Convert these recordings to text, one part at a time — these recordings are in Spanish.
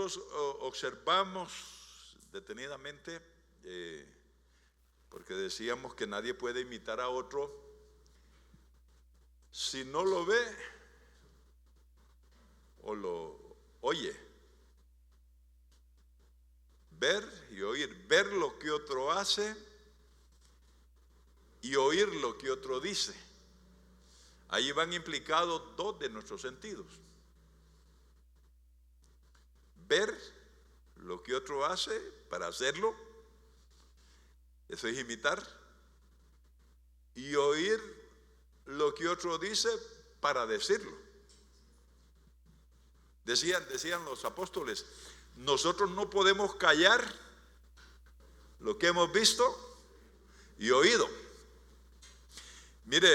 nosotros observamos detenidamente, porque decíamos que nadie puede imitar a otro si no lo ve o lo oye. Ver y oír, ver lo que otro hace y oír lo que otro dice. Ahí van implicados dos de nuestros sentidos. Ver lo que otro hace para hacerlo, eso es imitar, y oír lo que otro dice para decirlo. Decían los apóstoles, nosotros no podemos callar lo que hemos visto y oído. Mire,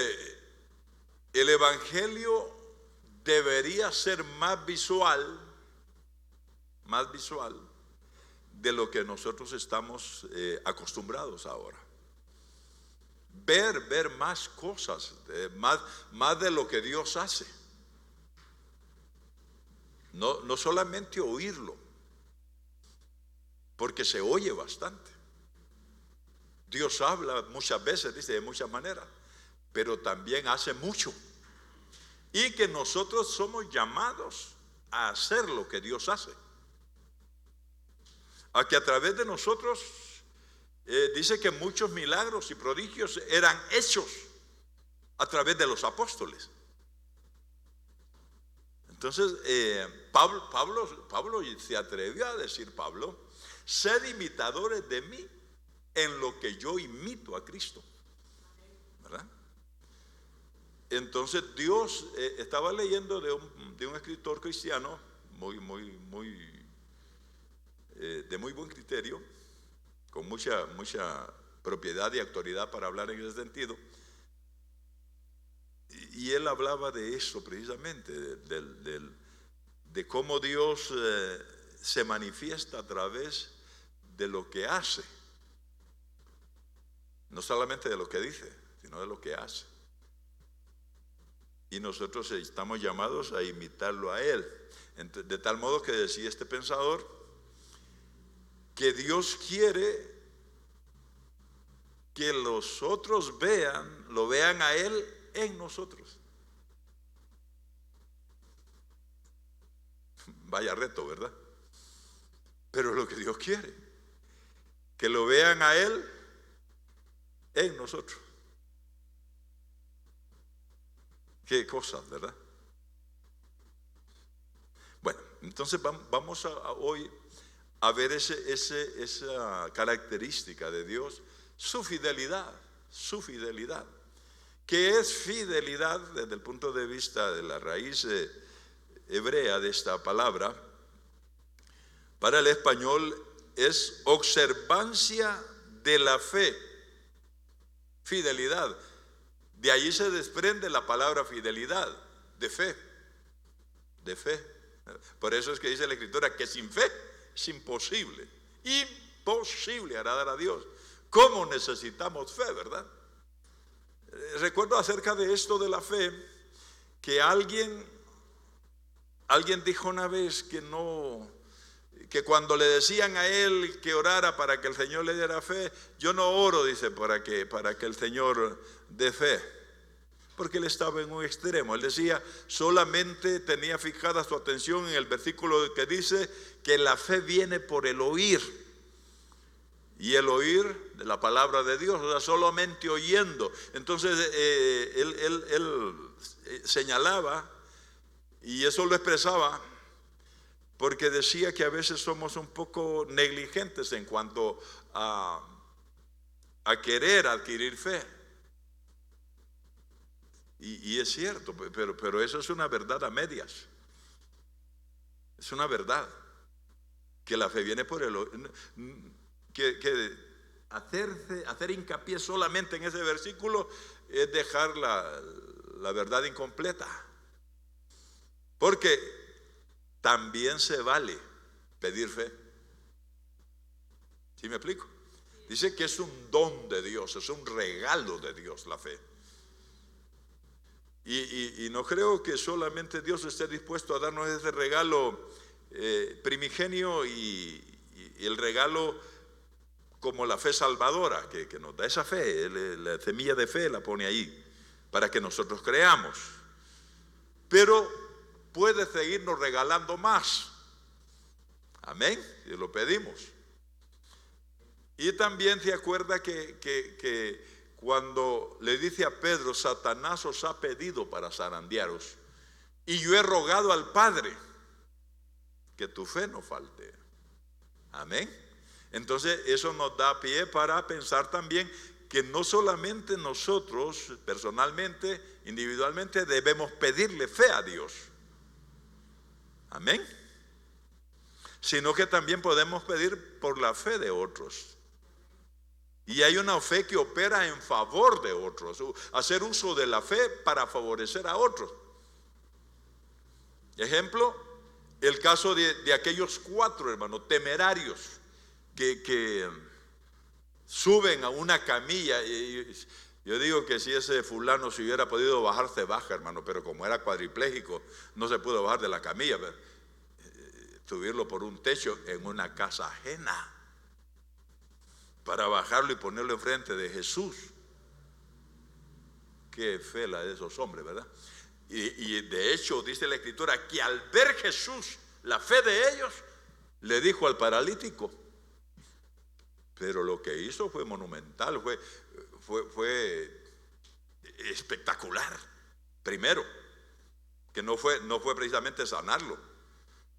el evangelio debería ser más visual de lo que nosotros estamos acostumbrados ahora. Ver más cosas, más de lo que Dios hace. No solamente oírlo, porque se oye bastante. Dios habla muchas veces, dice, de muchas maneras, pero también hace mucho. Y que nosotros somos llamados a hacer lo que Dios hace. A que a través de nosotros, dice que muchos milagros y prodigios eran hechos a través de los apóstoles. Entonces, Pablo se atrevió a decir, sed imitadores de mí en lo que yo imito a Cristo. ¿Verdad? Entonces Dios, estaba leyendo de un escritor cristiano de muy buen criterio, con mucha propiedad y autoridad para hablar en ese sentido, y él hablaba de eso precisamente, de cómo Dios se manifiesta a través de lo que hace, no solamente de lo que dice, sino de lo que hace. Y nosotros estamos llamados a imitarlo a Él. De tal modo que decía este pensador, que Dios quiere que los otros lo vean a Él en nosotros. Vaya reto, ¿verdad? Pero es lo que Dios quiere, que lo vean a Él en nosotros. Qué cosas, ¿verdad? Bueno, entonces vamos hoy a ver esa característica de Dios, su fidelidad. ¿Qué es fidelidad desde el punto de vista de la raíz hebrea de esta palabra? Para el español es observancia de la fe, fidelidad. De allí se desprende la palabra fidelidad, de fe. Por eso es que dice la Escritura que sin fe es imposible agradar a Dios. ¿Cómo necesitamos fe, verdad? Recuerdo acerca de esto de la fe, que alguien dijo una vez que cuando le decían a él que orara para que el Señor le diera fe, yo no oro, dice, para que el Señor dé fe, porque él estaba en un extremo. Él decía, solamente tenía fijada su atención en el versículo que dice que la fe viene por el oír, y el oír de la palabra de Dios, o sea, solamente oyendo. Entonces él señalaba, y eso lo expresaba, porque decía que a veces somos un poco negligentes en cuanto a querer adquirir fe. Y es cierto, pero eso es una verdad a medias. Es una verdad, que la fe viene por el oír. Que hacer hincapié solamente en ese versículo es dejar la verdad incompleta. Porque también se vale pedir fe. ¿Sí me explico? Dice que es un don de Dios, es un regalo de Dios la fe. Y no creo que solamente Dios esté dispuesto a darnos ese regalo primigenio y el regalo como la fe salvadora, que nos da esa fe, la semilla de fe la pone ahí para que nosotros creamos. Pero puede seguirnos regalando más. Amén, y lo pedimos. Y también se acuerda que cuando le dice a Pedro, Satanás os ha pedido para zarandearos, y yo he rogado al Padre que tu fe no falte. Amén. Entonces eso nos da pie para pensar también que no solamente nosotros personalmente, individualmente, debemos pedirle fe a Dios. Amén. Sino que también podemos pedir por la fe de otros. Y hay una fe que opera en favor de otros, hacer uso de la fe para favorecer a otros. Ejemplo, el caso de aquellos 4 hermanos temerarios que suben a una camilla. Y yo digo que si ese fulano se hubiera podido bajar, se baja, hermano, pero como era cuadripléjico, no se pudo bajar de la camilla, subirlo por un techo en una casa ajena para bajarlo y ponerlo enfrente de Jesús. Qué fe la de esos hombres, ¿verdad? Y de hecho dice la Escritura que al ver Jesús la fe de ellos, le dijo al paralítico, pero lo que hizo fue monumental, fue espectacular. Primero, que no fue precisamente sanarlo,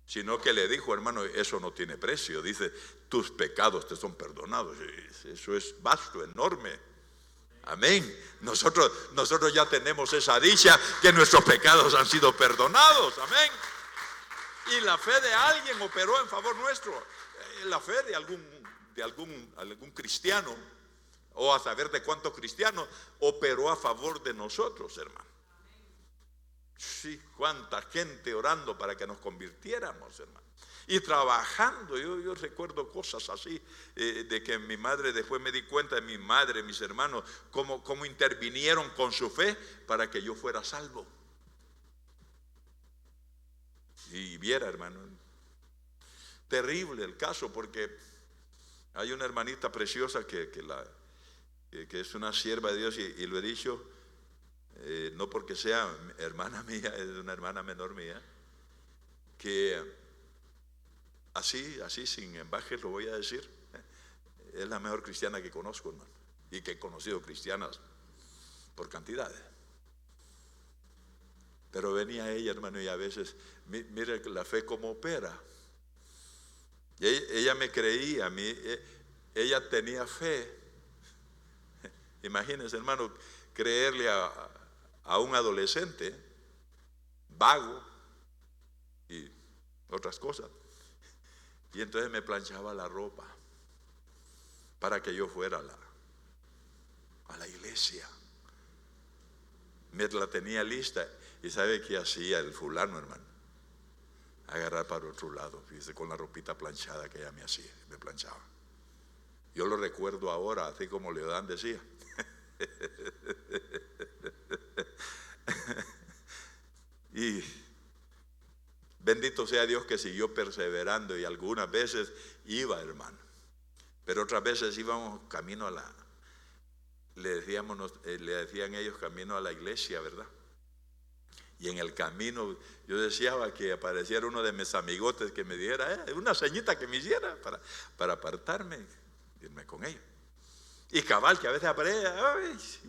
sino que le dijo, hermano, eso no tiene precio. Dice, tus pecados te son perdonados. Eso es vasto, enorme. Amén. Nosotros ya tenemos esa dicha que nuestros pecados han sido perdonados. Amén. Y la fe de alguien operó en favor nuestro. La fe de algún cristiano, o a saber de cuántos cristianos, operó a favor de nosotros, hermano. Sí, cuánta gente orando para que nos convirtiéramos, hermano. Y trabajando, yo recuerdo cosas así, de que mi madre, después me di cuenta de mi madre, mis hermanos, cómo intervinieron con su fe para que yo fuera salvo. Y viera, hermano, terrible el caso, porque hay una hermanita preciosa que es una sierva de Dios, y lo he dicho, no porque sea hermana mía, es una hermana menor mía, que así sin embaje lo voy a decir, es la mejor cristiana que conozco, hermano, y que he conocido cristianas por cantidades. Pero venía ella, hermano, y a veces, mire la fe cómo opera. Y ella me creía a mí, ella tenía fe. Imagínense, hermano, creerle a un adolescente vago y otras cosas. Y entonces me planchaba la ropa para que yo fuera a la iglesia. Me la tenía lista. ¿Y sabe qué hacía el fulano, hermano? Agarrar para otro lado, fíjese, con la ropita planchada que ella me hacía, me planchaba. Yo lo recuerdo ahora, así como Leodán decía. Y bendito sea Dios que siguió perseverando, y algunas veces iba, hermano, pero otras veces íbamos camino le decían ellos camino a la iglesia, ¿verdad? Y en el camino yo deseaba que apareciera uno de mis amigotes que me diera una señita que me hiciera para apartarme, irme con ellos. Y cabal que a veces aparece,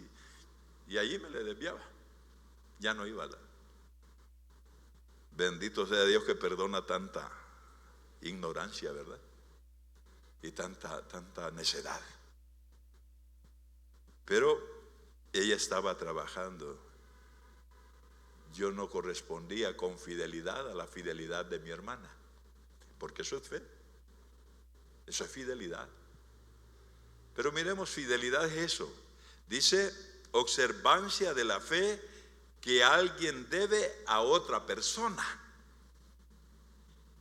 y allí me le desviaba, ya no iba. Bendito sea Dios que perdona tanta ignorancia, ¿verdad? Y tanta necedad. Pero ella estaba trabajando. Yo no correspondía con fidelidad a la fidelidad de mi hermana, porque eso es fe, eso es fidelidad. Pero miremos, fidelidad es eso. Dice, observancia de la fe que alguien debe a otra persona.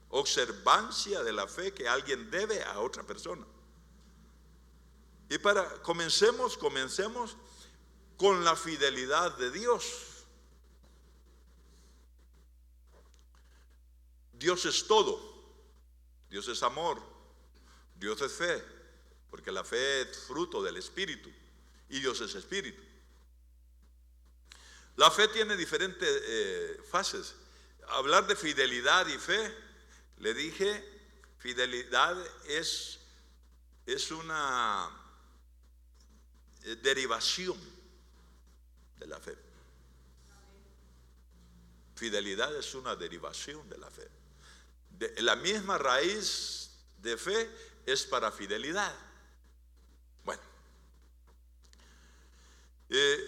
Observancia de la fe que alguien debe a otra persona. Y comencemos con la fidelidad de Dios. Dios es todo. Dios es amor, Dios es fe, porque la fe es fruto del Espíritu y Dios es Espíritu. La fe tiene diferentes fases. Hablar de fidelidad y fe, le dije, fidelidad es una derivación de la fe. Fidelidad es una derivación de la fe. La misma raíz de fe es para fidelidad. Bueno,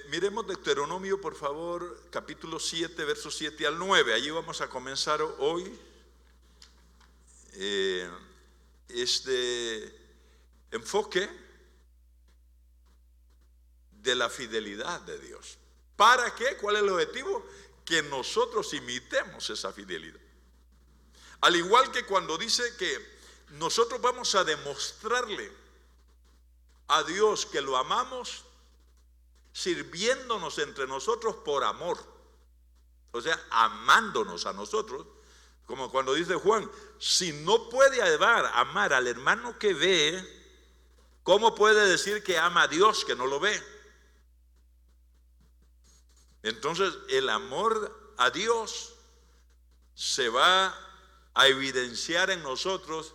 miremos Deuteronomio, por favor, capítulo 7, versos 7 al 9. Allí vamos a comenzar hoy este enfoque de la fidelidad de Dios. ¿Para qué? ¿Cuál es el objetivo? Que nosotros imitemos esa fidelidad. Al igual que cuando dice que nosotros vamos a demostrarle a Dios que lo amamos, sirviéndonos entre nosotros por amor. O sea, amándonos a nosotros. Como cuando dice Juan, si no puede amar al hermano que ve, ¿cómo puede decir que ama a Dios que no lo ve? Entonces el amor a Dios se va a evidenciar en nosotros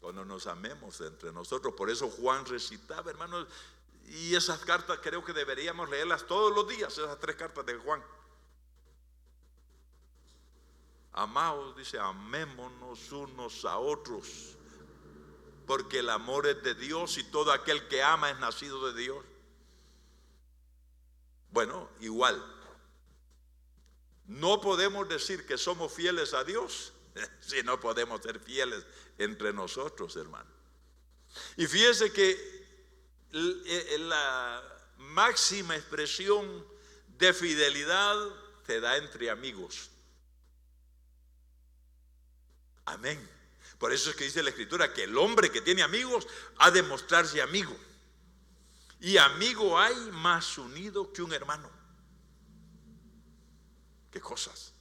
cuando nos amemos entre nosotros. Por eso Juan recitaba, hermanos, y esas cartas creo que deberíamos leerlas todos los días, esas 3 cartas de Juan. Amaos, dice, amémonos unos a otros, porque el amor es de Dios y todo aquel que ama es nacido de Dios. Bueno, igual, no podemos decir que somos fieles a Dios si no podemos ser fieles entre nosotros, hermano. Y fíjese que la máxima expresión de fidelidad se da entre amigos. Amén. Por eso es que dice la Escritura que el hombre que tiene amigos ha de mostrarse amigo. Y amigo hay más unido que un hermano. ¿Qué cosas?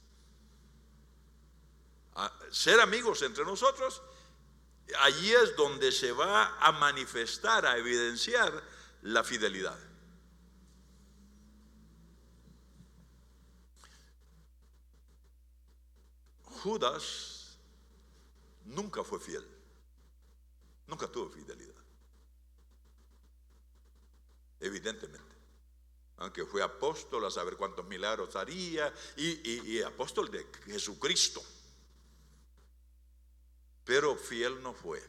Ser amigos entre nosotros, allí es donde se va a manifestar, a evidenciar la fidelidad. Judas nunca fue fiel, nunca tuvo fidelidad, evidentemente. Aunque fue apóstol, a saber cuántos milagros haría, y apóstol de Jesucristo, pero fiel no fue.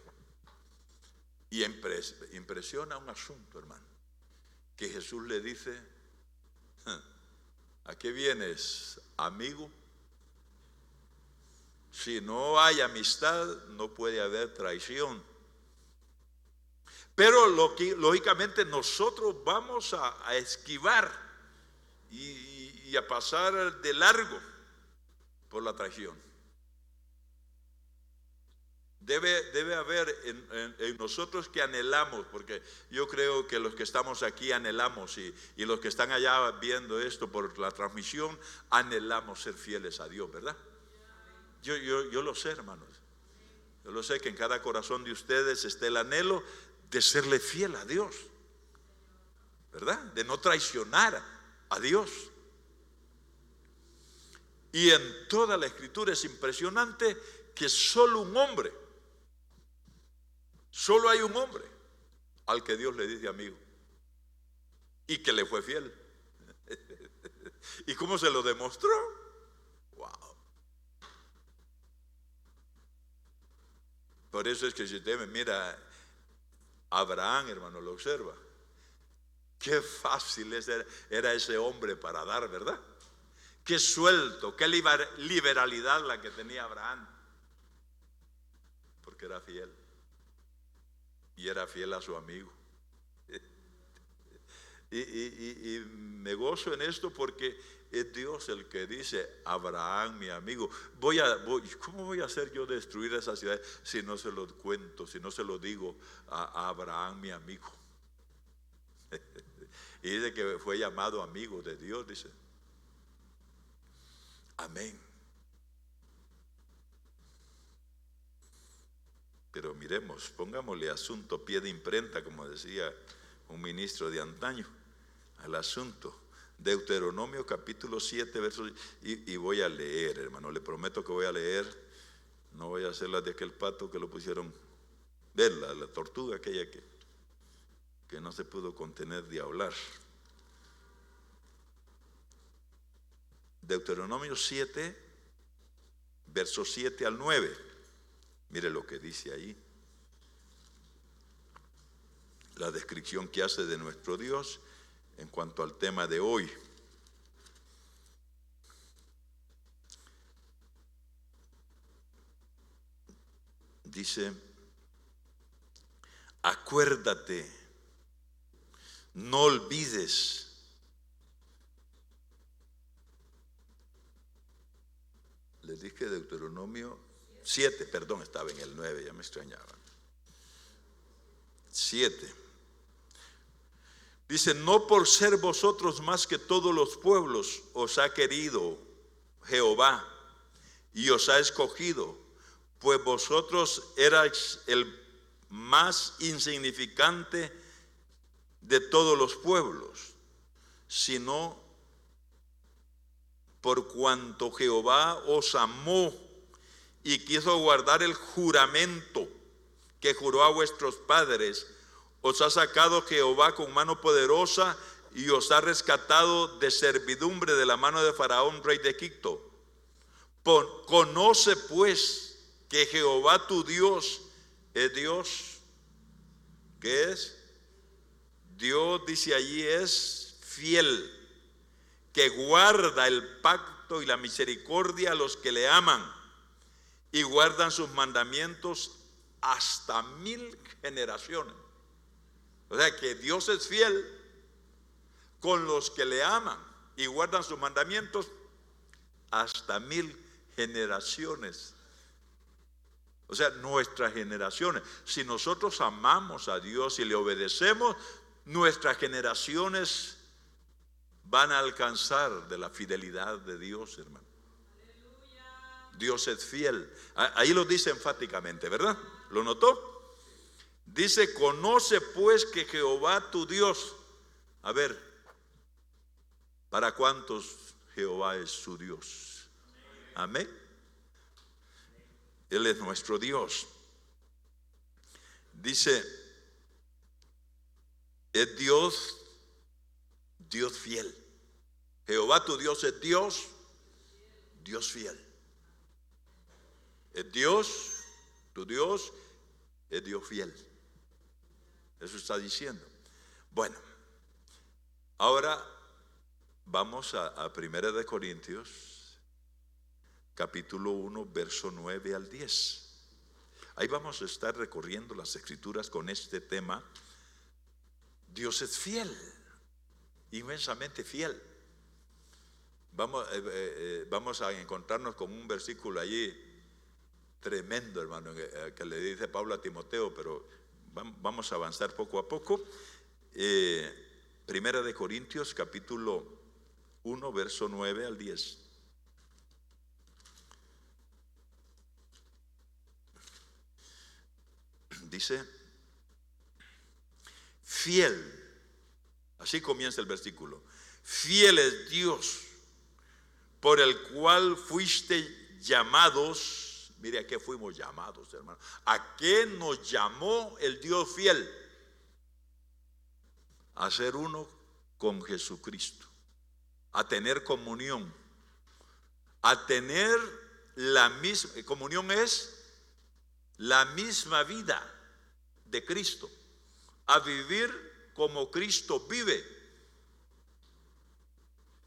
Y impresiona un asunto, hermano, que Jesús le dice: ¿a qué vienes, amigo? Si no hay amistad, no puede haber traición. Pero lógicamente nosotros vamos a esquivar y a pasar de largo por la traición. Debe haber en nosotros que anhelamos, porque yo creo que los que estamos aquí anhelamos, y los que están allá viendo esto por la transmisión, anhelamos ser fieles a Dios, ¿verdad? Yo lo sé, hermanos. Yo lo sé, que en cada corazón de ustedes está el anhelo de serle fiel a Dios, ¿verdad? De no traicionar a Dios. Y en toda la Escritura es impresionante que solo hay un hombre al que Dios le dice amigo y que le fue fiel. ¿Y cómo se lo demostró? Wow. Por eso es que si usted me mira, Abraham, hermano, lo observa. Qué fácil era ese hombre para dar, ¿verdad? Qué suelto, qué liberalidad la que tenía Abraham. Porque era fiel. Y era fiel a su amigo. Y me gozo en esto porque es Dios el que dice: Abraham, mi amigo. ¿Cómo voy a hacer yo destruir esa ciudad si no se lo cuento, si no se lo digo a Abraham, mi amigo? Y dice que fue llamado amigo de Dios, dice. Amén. Pero miremos, pongámosle asunto pie de imprenta, como decía un ministro de antaño, al asunto. Deuteronomio capítulo 7, versos, y voy a leer, hermano, le prometo que voy a leer, no voy a hacer la de aquel pato que lo pusieron, verla, la tortuga aquella que no se pudo contener de hablar. Deuteronomio 7, versos 7 al 9, mire lo que dice ahí, la descripción que hace de nuestro Dios en cuanto al tema de hoy. Dice: acuérdate, no olvides les dije Deuteronomio 7, perdón, estaba en el 9, ya me extrañaba. 7. Dice: no por ser vosotros más que todos los pueblos os ha querido Jehová y os ha escogido, pues vosotros erais el más insignificante de todos los pueblos, sino por cuanto Jehová os amó y quiso guardar el juramento que juró a vuestros padres, os ha sacado Jehová con mano poderosa y os ha rescatado de servidumbre de la mano de Faraón, rey de Egipto. Conoce pues que Jehová tu Dios es Dios. ¿Qué es? Dios, dice allí, es fiel, que guarda el pacto y la misericordia a los que le aman y guardan sus mandamientos hasta 1000 generaciones. O sea que Dios es fiel con los que le aman y guardan sus mandamientos hasta 1000 generaciones. O sea, nuestras generaciones. Si nosotros amamos a Dios y le obedecemos, nuestras generaciones van a alcanzar de la fidelidad de Dios, hermano. Dios es fiel. Ahí lo dice enfáticamente, ¿verdad? ¿Lo notó? Dice: conoce pues que Jehová tu Dios. A ver, ¿para cuántos Jehová es su Dios? Amén. Él es nuestro Dios. Dice: es Dios, Dios fiel. Jehová tu Dios es Dios, Dios fiel. Es Dios, tu Dios es Dios fiel. Eso está diciendo. Bueno, ahora vamos a 1 de Corintios, capítulo 1, verso 9 al 10. Ahí vamos a estar recorriendo las escrituras con este tema. Dios es fiel, inmensamente fiel. Vamos a encontrarnos con un versículo allí tremendo, hermano, que le dice Pablo a Timoteo, pero vamos a avanzar poco a poco. Primera de Corintios, capítulo 1, verso 9 al 10. Dice: fiel, así comienza el versículo, fiel es Dios, por el cual fuiste llamados. Mire a qué fuimos llamados, hermano. ¿A qué nos llamó el Dios fiel? A ser uno con Jesucristo, a tener comunión, a tener la misma comunión, es la misma vida de Cristo, a vivir como Cristo vive,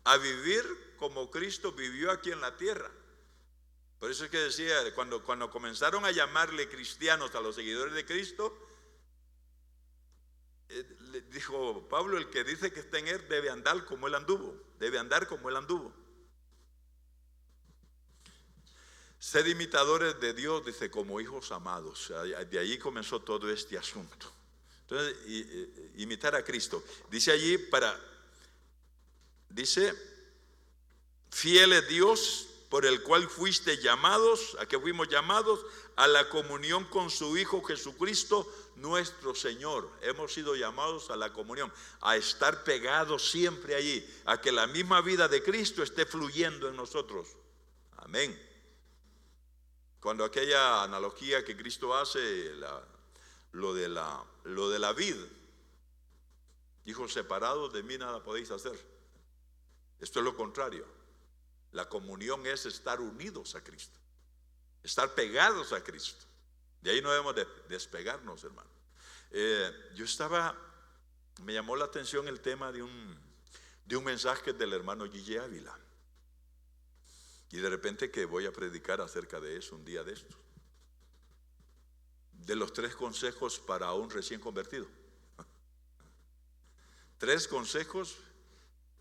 a vivir como Cristo vivió aquí en la tierra. Por eso es que decía, cuando comenzaron a llamarle cristianos a los seguidores de Cristo, le dijo Pablo: el que dice que está en él debe andar como él anduvo, debe andar como él anduvo. Sed imitadores de Dios, dice, como hijos amados. De allí comenzó todo este asunto. Entonces, imitar a Cristo. Dice allí, dice: fiel es Dios, por el cual fuiste llamados, a que fuimos llamados a la comunión con su Hijo Jesucristo, nuestro Señor. Hemos sido llamados a la comunión, a estar pegados siempre allí, a que la misma vida de Cristo esté fluyendo en nosotros. Amén. Cuando aquella analogía que Cristo hace, lo de la vid, dijo: separados de mí nada podéis hacer. Esto es lo contrario. La comunión es estar unidos a Cristo, estar pegados a Cristo. De ahí no debemos de despegarnos, hermano. Me llamó la atención el tema de un mensaje del hermano Guille Ávila. Y de repente que voy a predicar acerca de eso un día de estos. De los 3 consejos para un recién convertido. 3 consejos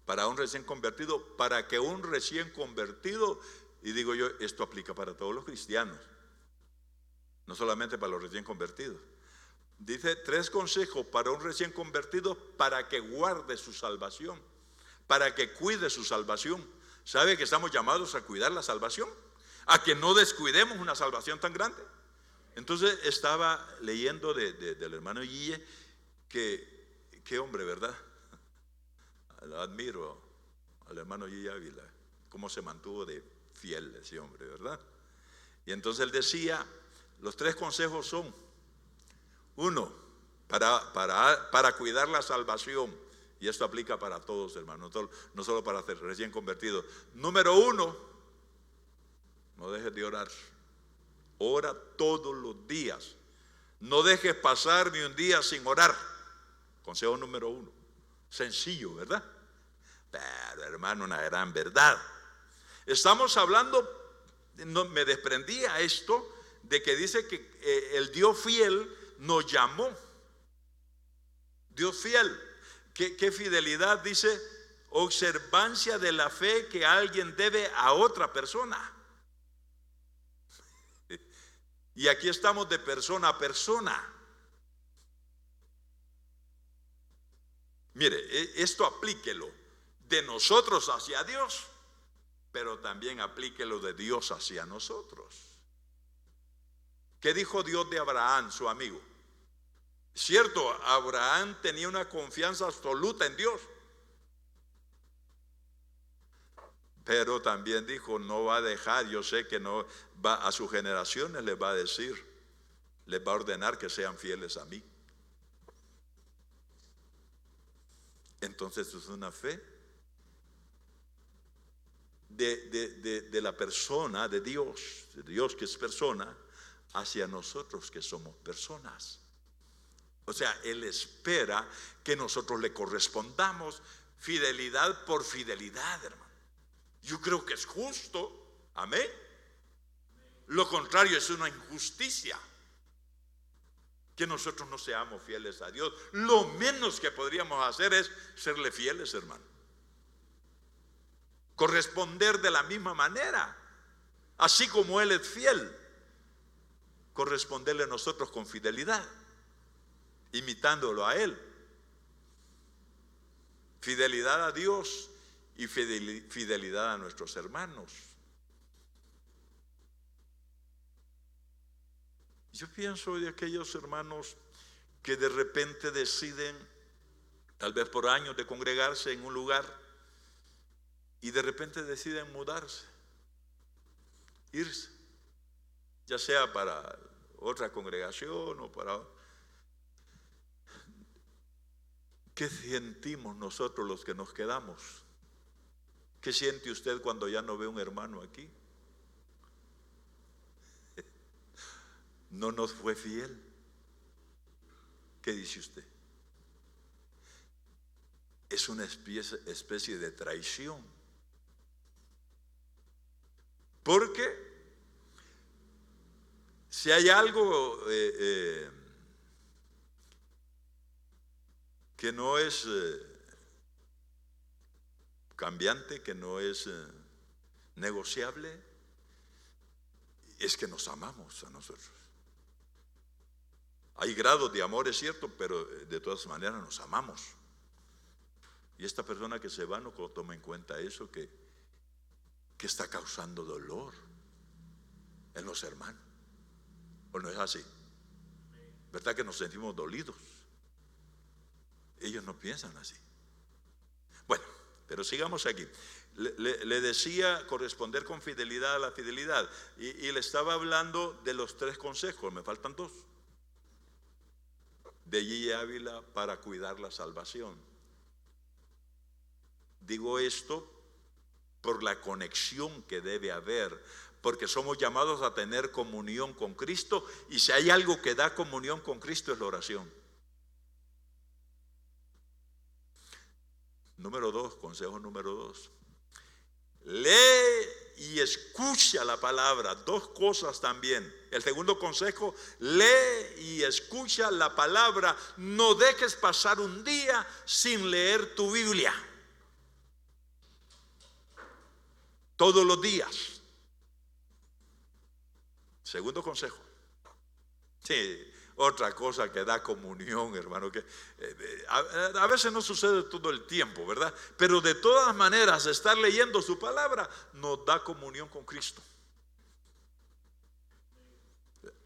para un recién convertido, para que un recién convertido, y digo yo, esto aplica para todos los cristianos, no solamente para los recién convertidos. Dice 3 consejos para un recién convertido, para que guarde su salvación, para que cuide su salvación. ¿Sabe que estamos llamados a cuidar la salvación? A que no descuidemos una salvación tan grande. Entonces estaba leyendo del hermano Guille, que hombre, ¿verdad? Admiro al hermano Guille Ávila, cómo se mantuvo de fiel ese hombre, ¿verdad? Y entonces él decía, los 3 consejos son: 1, para cuidar la salvación. Y esto aplica para todos, hermanos, no solo para ser recién convertidos. Número 1, no dejes de orar. Ora todos los días. No dejes pasar ni un día sin orar. Consejo número 1. Sencillo, ¿verdad? Pero, hermano, una gran verdad. Estamos hablando, me desprendí a esto, de que dice que el Dios fiel nos llamó. Dios fiel. ¿Qué fidelidad? Dice: observancia de la fe que alguien debe a otra persona. Y aquí estamos de persona a persona. Mire, esto aplíquelo de nosotros hacia Dios, pero también aplíquelo de Dios hacia nosotros. ¿Qué dijo Dios de Abraham, su amigo? Cierto, Abraham tenía una confianza absoluta en Dios, pero también dijo: no va a dejar, yo sé que no va, a sus generaciones les va a decir, les va a ordenar que sean fieles a mí. Entonces es una fe de la persona, de Dios que es persona, hacia nosotros que somos personas. O sea, Él espera que nosotros le correspondamos fidelidad por fidelidad, hermano. Yo creo que es justo, amén. Lo contrario es una injusticia, que nosotros no seamos fieles a Dios. Lo menos que podríamos hacer es serle fieles, hermano. Corresponder de la misma manera, así como Él es fiel, corresponderle a nosotros con fidelidad, imitándolo a Él. Fidelidad a Dios y fidelidad a nuestros hermanos. Yo pienso de aquellos hermanos que de repente deciden, tal vez por años, de congregarse en un lugar, y de repente deciden mudarse, irse, ya sea para otra congregación o para... ¿Qué sentimos nosotros los que nos quedamos? ¿Qué siente usted cuando ya no ve un hermano aquí? No nos fue fiel. ¿Qué dice usted? Es una especie de traición. Porque si hay algo que no es cambiante, que no es negociable, es que nos amamos a nosotros. Hay grados de amor, es cierto, pero de todas maneras nos amamos. Y esta persona que se va no toma en cuenta eso, que que está causando dolor en los hermanos. ¿O no es así? ¿Verdad que nos sentimos dolidos? Ellos no piensan así. Bueno, pero sigamos aquí. Le decía corresponder con fidelidad a la fidelidad. Y le estaba hablando de los 3 consejos. Me faltan 2. De Gigi Ávila para cuidar la salvación. Digo esto por la conexión que debe haber, porque somos llamados a tener comunión con Cristo, y si hay algo que da comunión con Cristo es la oración. Número 2, consejo número 2. Lee y escucha la palabra. 2 cosas también. El segundo consejo: lee y escucha la palabra. No dejes pasar un día sin leer tu Biblia. Todos los días. Segundo consejo. Sí, otra cosa que da comunión, hermano, que a veces no sucede todo el tiempo, ¿verdad? Pero de todas maneras, estar leyendo su palabra nos da comunión con Cristo.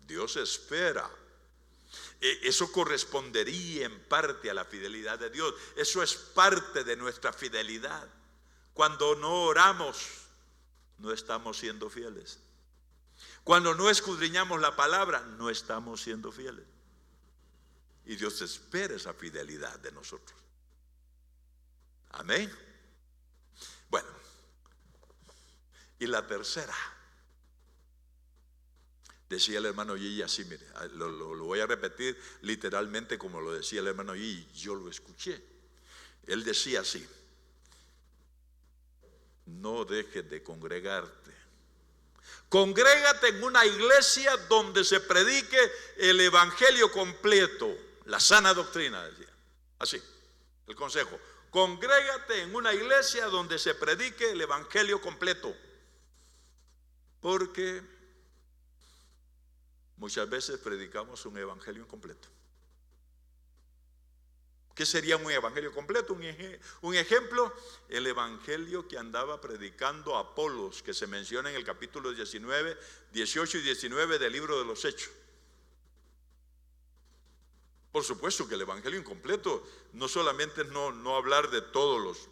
Dios espera. Eso correspondería en parte a la fidelidad de Dios. Eso es parte de nuestra fidelidad. Cuando no oramos, no estamos siendo fieles. Cuando no escudriñamos la palabra, no estamos siendo fieles. Y Dios espera esa fidelidad de nosotros. Amén. Bueno, y la tercera, decía el hermano Gigi así, mire, lo voy a repetir literalmente como lo decía el hermano Gigi, yo lo escuché. Él decía así: no dejes de congregarte. Congrégate en una iglesia donde se predique el evangelio completo, la sana doctrina, decía. Así, el consejo: congrégate en una iglesia donde se predique el evangelio completo. Porque muchas veces predicamos un evangelio incompleto. ¿Qué sería un evangelio completo? Un ejemplo: el evangelio que andaba predicando Apolos, que se menciona en el capítulo 19, 18 y 19 del libro de los Hechos. Por supuesto que el evangelio incompleto no solamente es no hablar de todos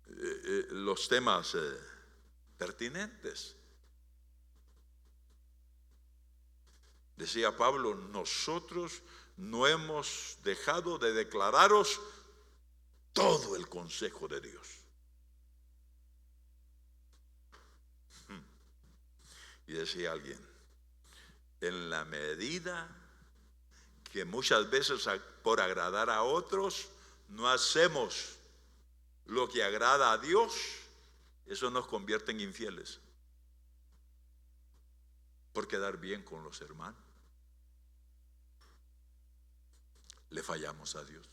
los temas pertinentes. Decía Pablo: nosotros no hemos dejado de declararos todo el consejo de Dios. Y decía alguien: en la medida que muchas veces por agradar a otros no hacemos lo que agrada a Dios, eso nos convierte en infieles por quedar bien con los hermanos. Le fallamos a Dios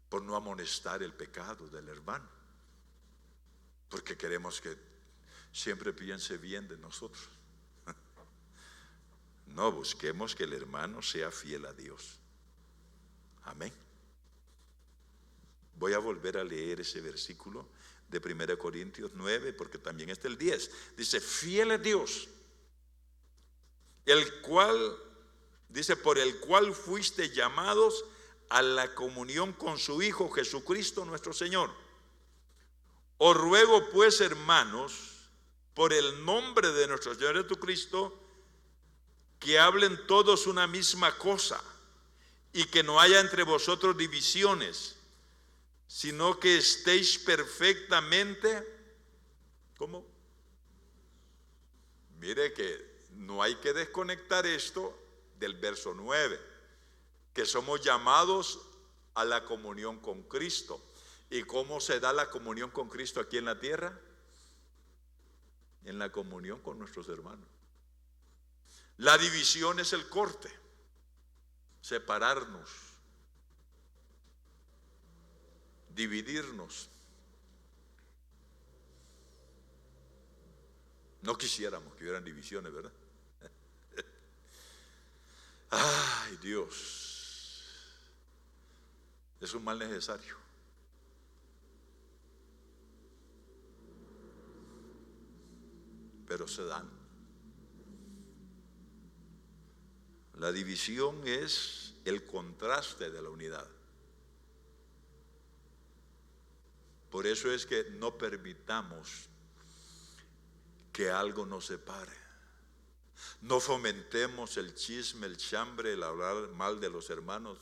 por no amonestar el pecado del hermano, porque queremos que siempre piense bien de nosotros. No, busquemos que el hermano sea fiel a Dios. Amén. Voy a volver a leer ese versículo de 1 Corintios 9, porque también está el 10. Dice: fiel es Dios, el cual, dice, por el cual fuiste llamados a la comunión con su Hijo Jesucristo nuestro Señor. Os ruego pues, hermanos, por el nombre de nuestro Señor Jesucristo, que hablen todos una misma cosa, y que no haya entre vosotros divisiones, sino que estéis perfectamente, ¿cómo? Mire que no hay que desconectar esto del verso 9, que somos llamados a la comunión con Cristo. ¿Y cómo se da la comunión con Cristo aquí en la tierra? En la comunión con nuestros hermanos. La división es el corte, separarnos, dividirnos. No quisiéramos que hubieran divisiones, ¿verdad? Ay, Dios, es un mal necesario. pero se dan. La división es el contraste de la unidad. Por eso es que no permitamos que algo nos separe. No fomentemos el chisme, el chambre, el hablar mal de los hermanos.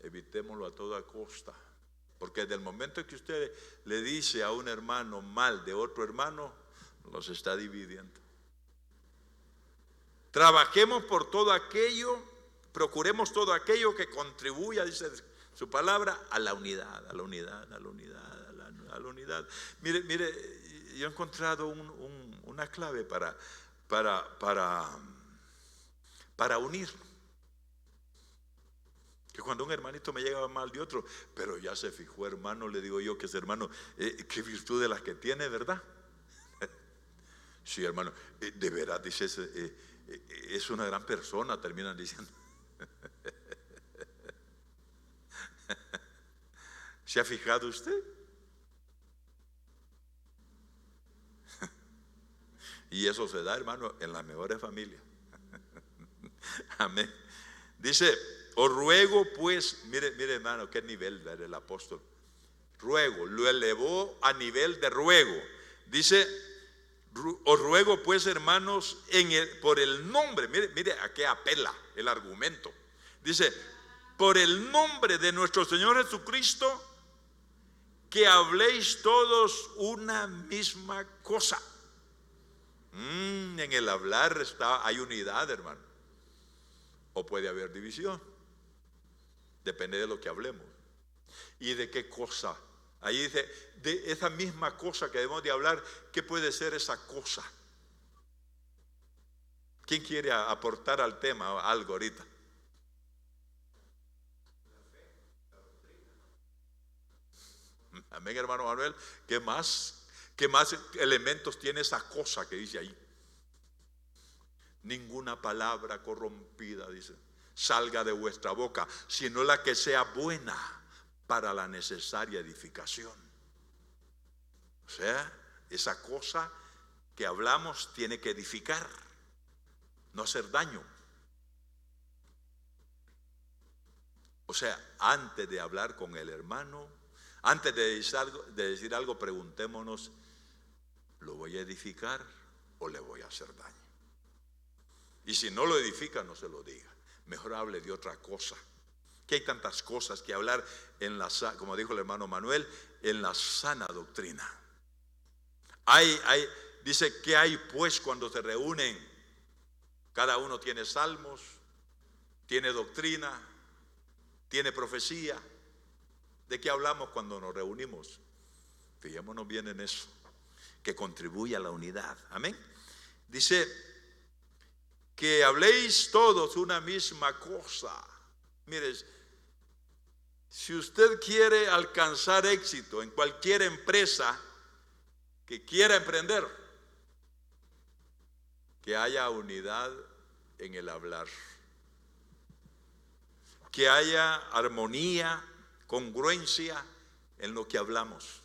Evitémoslo a toda costa. Porque desde el momento que usted le dice a un hermano mal de otro hermano, los está dividiendo. Trabajemos por todo aquello, procuremos todo aquello que contribuya, dice su palabra, a la unidad, a la unidad, a la unidad, a la unidad. Mire, yo he encontrado una clave para unir. Que cuando un hermanito me llega mal de otro, pero ya se fijó, hermano, le digo yo, que ese hermano, qué virtud de las que tiene, ¿verdad? Sí, hermano, de verdad, dice, es una gran persona, terminan diciendo. ¿Se ha fijado usted? Y eso se da, hermano, en las mejores familias. Amén. Dice, os ruego pues, mire hermano, qué nivel del apóstol. Ruego, lo elevó a nivel de ruego. Dice, os ruego pues, hermanos, por el nombre, mire a qué apela el argumento. Dice, por el nombre de nuestro Señor Jesucristo, que habléis todos una misma cosa. En el hablar hay unidad, hermano. O puede haber división. Depende de lo que hablemos. ¿Y de qué cosa? Ahí dice, de esa misma cosa que debemos de hablar, ¿qué puede ser esa cosa? ¿Quién quiere aportar al tema algo ahorita? Amén, hermano Manuel. ¿Qué más elementos tiene esa cosa que dice ahí? Ninguna palabra corrompida, dice, salga de vuestra boca, sino la que sea buena para la necesaria edificación. O sea, esa cosa que hablamos tiene que edificar, no hacer daño. O sea, antes de hablar con el hermano, antes de decir algo, preguntémonos, ¿lo voy a edificar o le voy a hacer daño? Y si no lo edifica, no se lo diga. Mejor hable de otra cosa. Que hay tantas cosas que hablar como dijo el hermano Manuel, en la sana doctrina. Dice que hay pues cuando se reúnen, cada uno tiene salmos, tiene doctrina, tiene profecía. ¿De qué hablamos cuando nos reunimos? Fijémonos bien en eso, que contribuye a la unidad. Amén. Dice que habléis todos una misma cosa. Mire, si usted quiere alcanzar éxito en cualquier empresa que quiera emprender, que haya unidad en el hablar, que haya armonía, congruencia en lo que hablamos.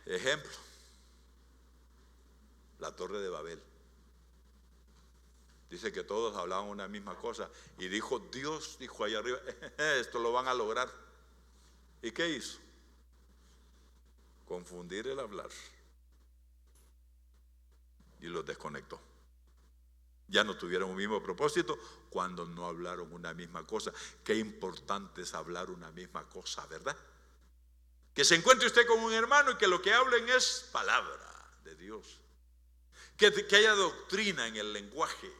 Ejemplo, la Torre de Babel. Dice que todos hablaban una misma cosa. Y Dios dijo allá arriba, esto lo van a lograr. ¿Y qué hizo? Confundir el hablar. Y los desconectó. Ya no tuvieron un mismo propósito cuando no hablaron una misma cosa. Qué importante es hablar una misma cosa, ¿verdad? Que se encuentre usted con un hermano y que lo que hablen es palabra de Dios. Que haya doctrina en el lenguaje.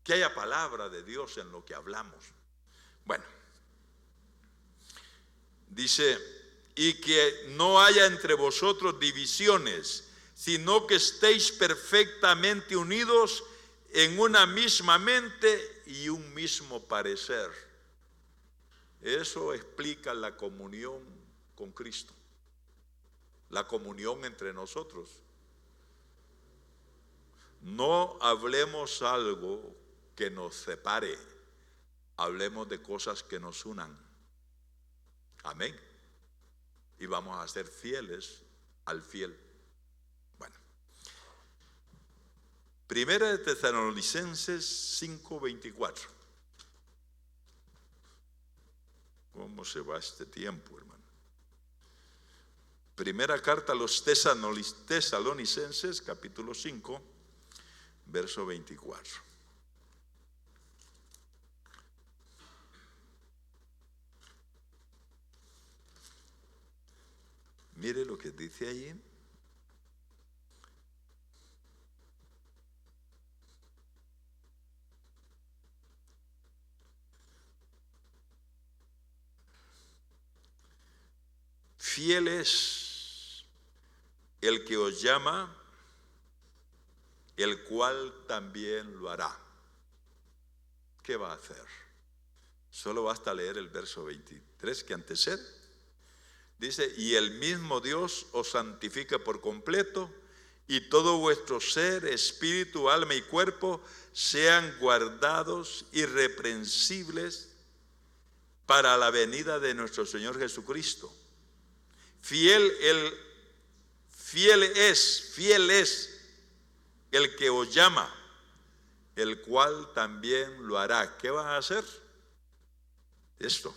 Que haya palabra de Dios en lo que hablamos. Bueno, dice, y que no haya entre vosotros divisiones, sino que estéis perfectamente unidos en una misma mente y un mismo parecer. Eso explica la comunión con Cristo, la comunión entre nosotros. No hablemos algo que nos separe, hablemos de cosas que nos unan. Amén. y vamos a ser fieles al fiel. Bueno, Primera de Tesalonicenses 5:24. ¿Cómo se va este tiempo, hermano? Primera carta a los Tesalonicenses, capítulo 5, verso 24. Mire lo que dice allí. Fiel es el que os llama, el cual también lo hará. ¿Qué va a hacer? Solo basta leer el verso 23 que antecede. Dice, y el mismo Dios os santifica por completo, y todo vuestro ser, espíritu, alma y cuerpo sean guardados irreprensibles para la venida de nuestro Señor Jesucristo. Fiel es el que os llama, el cual también lo hará. ¿Qué van a hacer? Esto,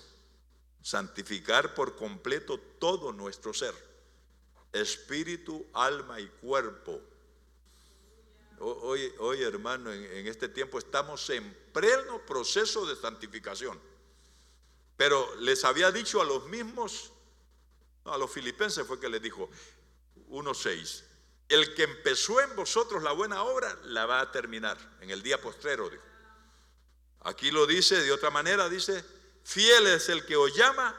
santificar por completo todo nuestro ser, espíritu, alma y cuerpo. Hoy hermano, en este tiempo estamos en pleno proceso de santificación. Pero les había dicho a los mismos, no, a los filipenses fue que les dijo, 1:6, el que empezó en vosotros la buena obra, la va a terminar en el día postrero, dijo. Aquí lo dice de otra manera, dice, fiel es el que os llama,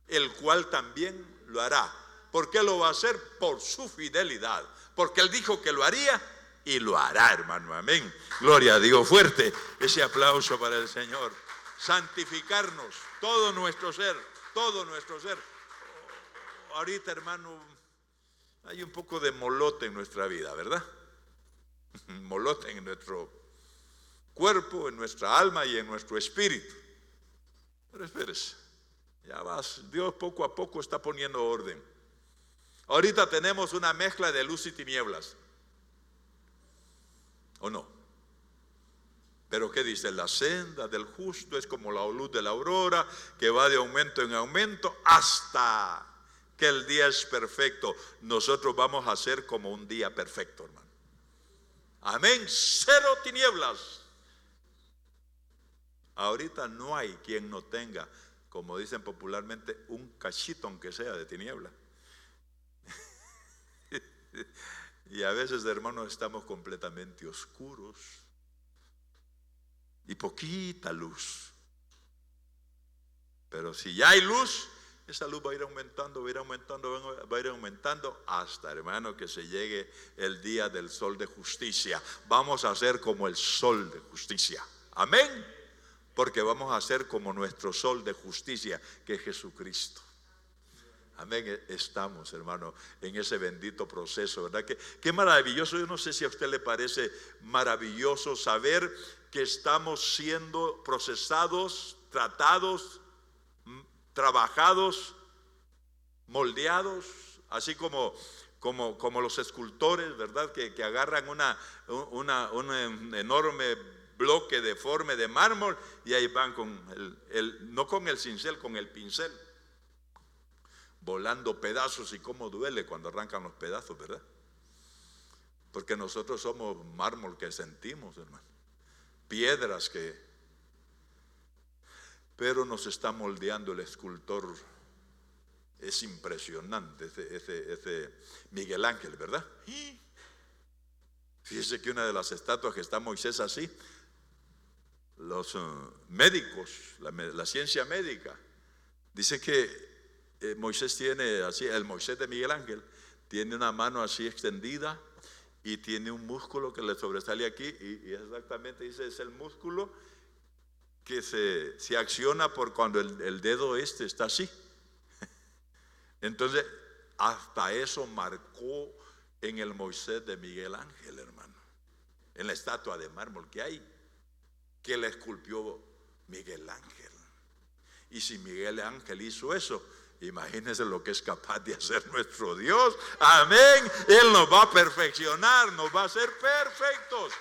el cual también lo hará. ¿Por qué lo va a hacer? Por su fidelidad. Porque Él dijo que lo haría y lo hará, hermano. Amén. Gloria a Dios. Fuerte ese aplauso para el Señor. Santificarnos, todo nuestro ser, todo nuestro ser. Ahorita, hermano, hay un poco de molote en nuestra vida, ¿verdad? Molote en nuestro cuerpo, en nuestra alma y en nuestro espíritu. Pero espérese, ya vas, Dios poco a poco está poniendo orden. Ahorita tenemos una mezcla de luz y tinieblas, ¿o no? Pero ¿qué dice? La senda del justo es como la luz de la aurora, que va de aumento en aumento hasta que el día es perfecto. Nosotros vamos a ser como un día perfecto, hermano. Amén, cero tinieblas. Ahorita no hay quien no tenga, como dicen popularmente, un cachito aunque sea de tiniebla. Y a veces, hermanos, estamos completamente oscuros y poquita luz. Pero si ya hay luz, esa luz va a ir aumentando, va a ir aumentando, va a ir aumentando hasta, hermano, que se llegue el día del sol de justicia. Vamos a ser como el sol de justicia. Amén. Porque vamos a ser como nuestro sol de justicia, que es Jesucristo. Amén. Estamos, hermano, en ese bendito proceso, ¿verdad? Qué maravilloso. Yo no sé si a usted le parece maravilloso saber que estamos siendo procesados, tratados, trabajados, moldeados, así como los escultores, ¿verdad? Que agarran un enorme bloque deforme de mármol y ahí van con no con el cincel, con el pincel, volando pedazos. Y cómo duele cuando arrancan los pedazos, ¿verdad? Porque nosotros somos mármol que sentimos, hermano, piedras pero nos está moldeando el escultor. Es impresionante ese Miguel Ángel, ¿verdad? Fíjese que una de las estatuas que está Moisés así, los médicos, la ciencia médica, dice que Moisés tiene así, el Moisés de Miguel Ángel, tiene una mano así extendida y tiene un músculo que le sobresale aquí, y exactamente dice, es el músculo que se acciona por cuando el dedo está así. Entonces, hasta eso marcó en el Moisés de Miguel Ángel, hermano, en la estatua de mármol que hay, que la esculpió Miguel Ángel. Y si Miguel Ángel hizo eso, Imagínense lo que es capaz de hacer nuestro Dios. Amén. Él nos va a perfeccionar, nos va a hacer perfectos.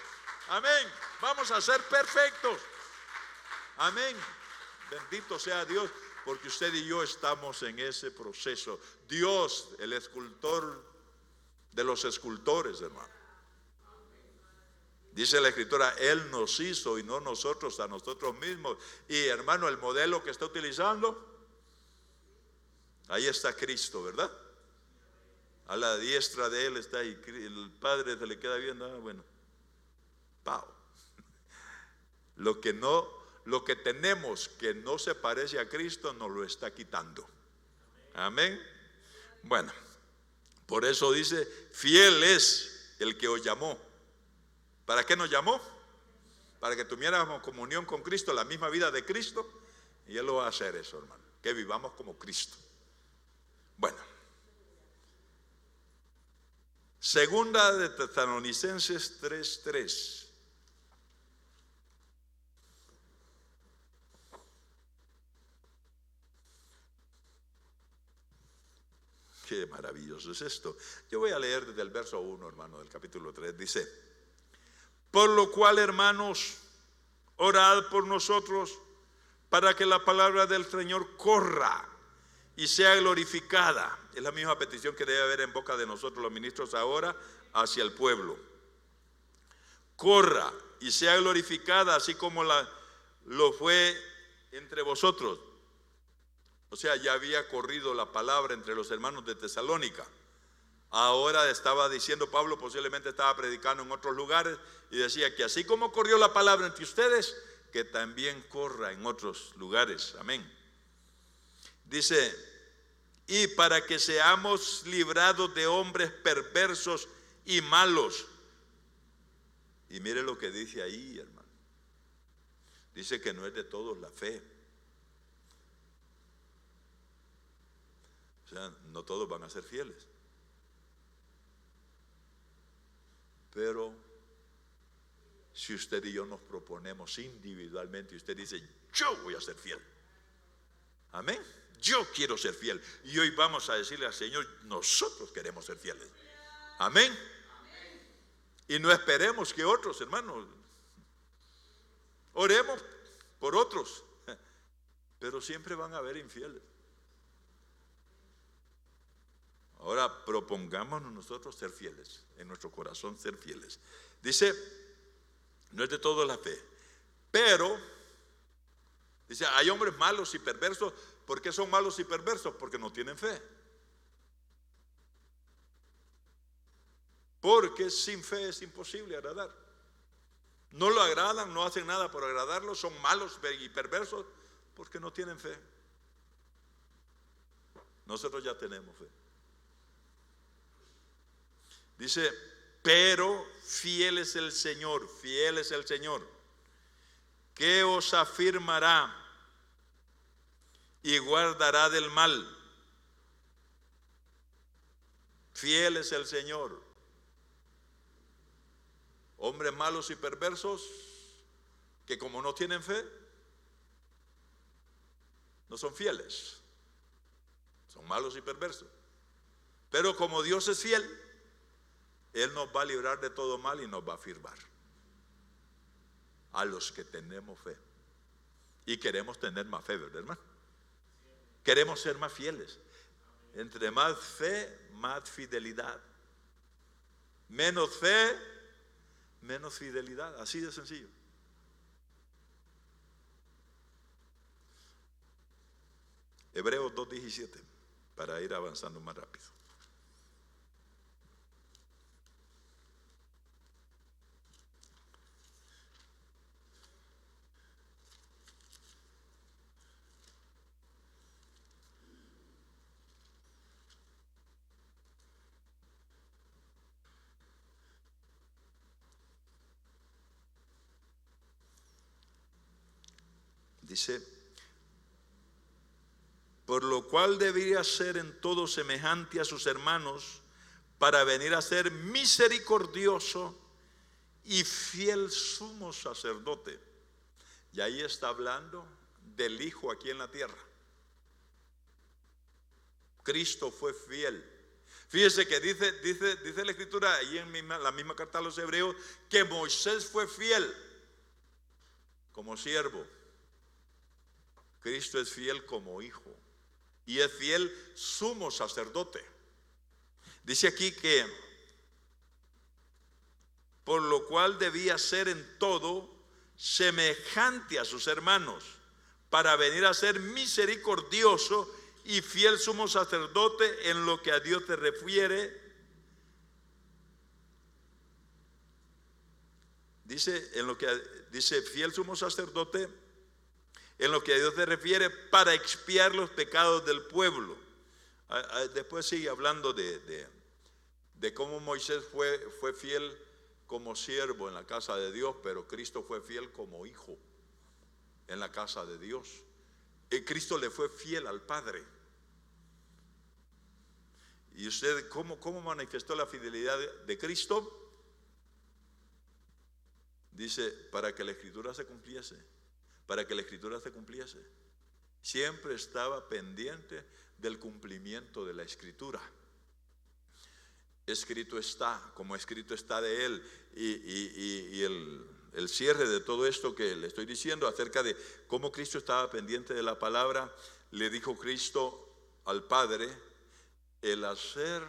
Amén. Vamos a ser perfectos. Amén. Bendito sea Dios, porque usted y yo estamos en ese proceso. Dios, el escultor de los escultores, hermano. Dice la Escritura, Él nos hizo y no nosotros a nosotros mismos. Y hermano, el modelo que está utilizando, ahí está Cristo, ¿verdad? A la diestra de Él está ahí. El Padre se le queda viendo, bueno, pau. Lo que tenemos que no se parece a Cristo nos lo está quitando. Amén. Bueno, por eso dice, fiel es el que os llamó. ¿Para qué nos llamó? Para que tuviéramos comunión con Cristo, la misma vida de Cristo. Y Él lo va a hacer eso, hermano, que vivamos como Cristo. Bueno, segunda de Tesalonicenses 3:3. Qué maravilloso es esto. Yo voy a leer desde el verso 1, hermano, del capítulo 3. Dice, por lo cual, hermanos, orad por nosotros para que la palabra del Señor corra y sea glorificada. Es la misma petición que debe haber en boca de nosotros los ministros ahora hacia el pueblo. Corra y sea glorificada así como lo fue entre vosotros. O sea, ya había corrido la palabra entre los hermanos de Tesalónica. Ahora estaba diciendo Pablo, posiblemente estaba predicando en otros lugares, y decía que así como corrió la palabra entre ustedes, que también corra en otros lugares. Amén. Dice, y para que seamos librados de hombres perversos y malos. Y mire lo que dice ahí, hermano. Dice que no es de todos la fe. O sea, no todos van a ser fieles. Pero si usted y yo nos proponemos individualmente y usted dice, yo voy a ser fiel. Amén. Yo quiero ser fiel. Y hoy vamos a decirle al Señor, nosotros queremos ser fieles. Amén. Y no esperemos que otros, hermanos, oremos por otros. Pero siempre van a haber infieles. Ahora propongámonos nosotros ser fieles, en nuestro corazón ser fieles. Dice, no es de todo la fe, pero, dice, hay hombres malos y perversos. ¿Por qué son malos y perversos? Porque no tienen fe. Porque sin fe es imposible agradar. No lo agradan, no hacen nada por agradarlo, son malos y perversos porque no tienen fe. Nosotros ya tenemos fe. Dice, pero fiel es el Señor, que os afirmará y guardará del mal. Fiel es el Señor. Hombres malos y perversos que como no tienen fe, no son fieles. Son malos y perversos. Pero como Dios es fiel, Él nos va a librar de todo mal y nos va a afirmar. A los que tenemos fe. Y queremos tener más fe, ¿verdad, hermano? Queremos ser más fieles. Entre más fe, más fidelidad. Menos fe, menos fidelidad. Así de sencillo. Hebreos 2:17, para ir avanzando más rápido. Dice, por lo cual debería ser en todo semejante a sus hermanos, para venir a ser misericordioso y fiel sumo sacerdote. Y ahí está hablando del Hijo aquí en la tierra. Cristo fue fiel. Fíjese que dice la Escritura, ahí en la misma carta a los Hebreos, que Moisés fue fiel como siervo. Cristo es fiel como hijo y es fiel sumo sacerdote. Dice aquí que por lo cual debía ser en todo semejante a sus hermanos, para venir a ser misericordioso y fiel sumo sacerdote en lo que a Dios se refiere. Dice fiel sumo sacerdote en lo que a Dios se refiere, para expiar los pecados del pueblo. Después sigue hablando de cómo Moisés fue fiel como siervo en la casa de Dios, pero Cristo fue fiel como hijo en la casa de Dios. Y Cristo le fue fiel al Padre. ¿Y usted cómo manifestó la fidelidad de Cristo? Dice, para que la Escritura se cumpliese. Para que la Escritura se cumpliese. Siempre estaba pendiente del cumplimiento de la Escritura. Escrito está, como escrito está de Él. Y el cierre de todo esto que le estoy diciendo acerca de cómo Cristo estaba pendiente de la palabra, le dijo Cristo al Padre: el hacer